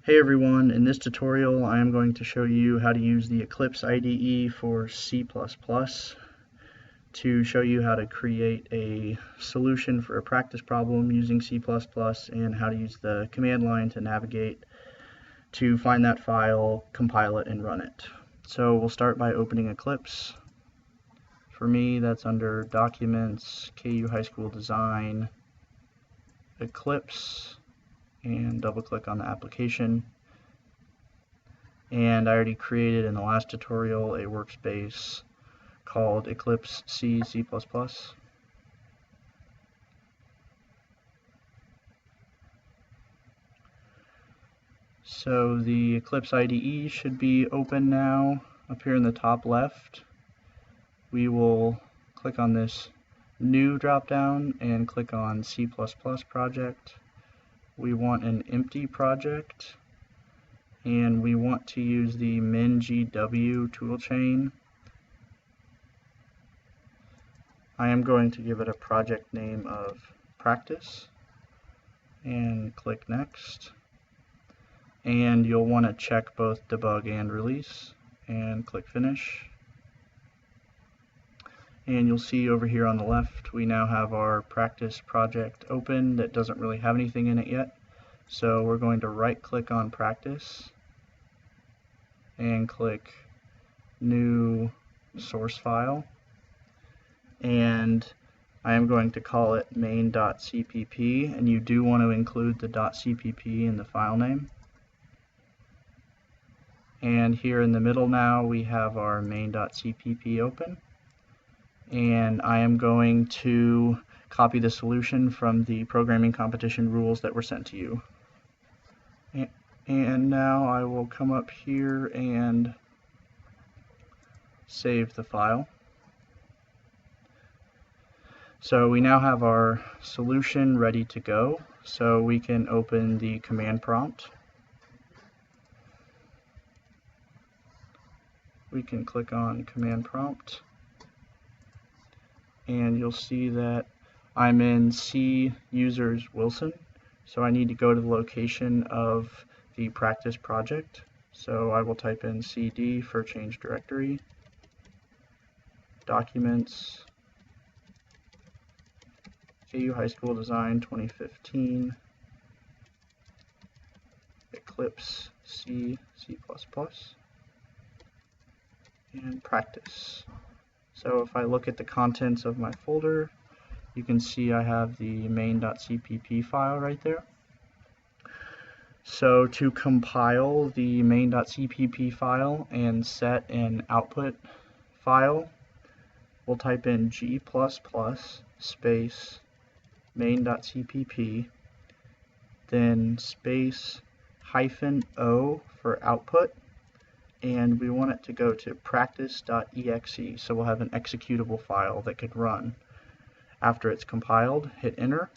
Hey everyone, in this tutorial I am going to show you how to use the Eclipse IDE for C++ to show you how to create a solution for a practice problem using C++ and how to use the command line to navigate to find that file, compile it, and run it. So we'll start by opening Eclipse. For me, that's under Documents, KU High School Design, Eclipse, and double click on the application. And I already created in the last tutorial a workspace called Eclipse C++. So the Eclipse IDE should be open now. Up here in the top left, we will click on this New drop-down and click on C++ project. We want an empty project, and we want to use the MinGW toolchain. I am going to give it a project name of Practice and click Next. And you'll want to check both Debug and Release and click Finish. And you'll see over here on the left we now have our Practice project open that doesn't really have anything in it yet. So we're going to right click on Practice and click New Source File, and I am going to call it main.cpp, and you do want to include the .cpp in the file name. And here in the middle now we have our main.cpp open, and I am going to copy the solution from the programming competition rules that were sent to you. And now I will come up here and save the file. So we now have our solution ready to go, so we can open the command prompt. We can click on command prompt, and you'll see that I'm in C users Wilson, so I need to go to the location of the practice project. So I will type in CD for change directory, Documents, KU High School Design 2015, Eclipse C++, and Practice. So if I look at the contents of my folder, you can see I have the main.cpp file right there. So to compile the main.cpp file and set an output file, we'll type in g++ space main.cpp, then space -o for output, and we want it to go to practice.exe, so we'll have an executable file that could run. After it's compiled, hit enter,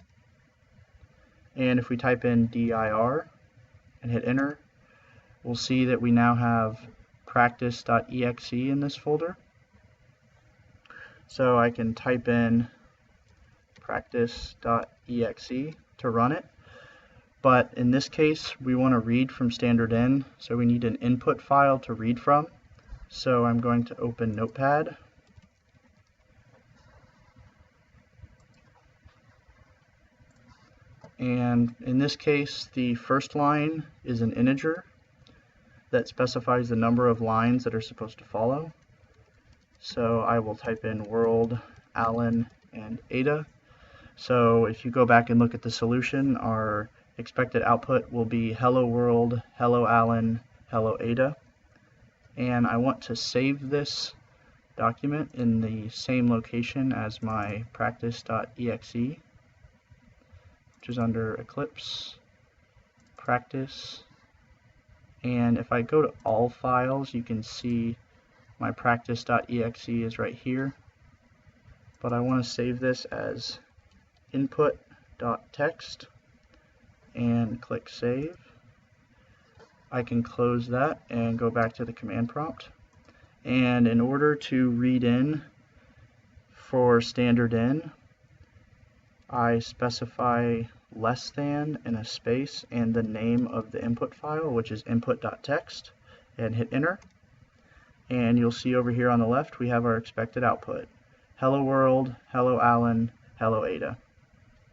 and if we type in dir and hit enter, we'll see that we now have practice.exe in this folder. So I can type in practice.exe to run it, but in this case we want to read from standard in, so we need an input file to read from. So I'm going to open Notepad, and in this case the first line is an integer that specifies the number of lines that are supposed to follow. So I will type in world, Alan, and Ada. So if you go back and look at the solution, our expected output will be hello world, hello Alan, hello Ada. And I want to save this document in the same location as my practice.exe, which is under Eclipse, Practice. And if I go to all files, you can see my practice.exe is right here. But I want to save this as input.txt and click save. I can close that and go back to the command prompt. And in order to read in for standard in, I specify less than and a space and the name of the input file, which is input.txt, and hit enter. And you'll see over here on the left we have our expected output. Hello world, hello Alan, hello Ada.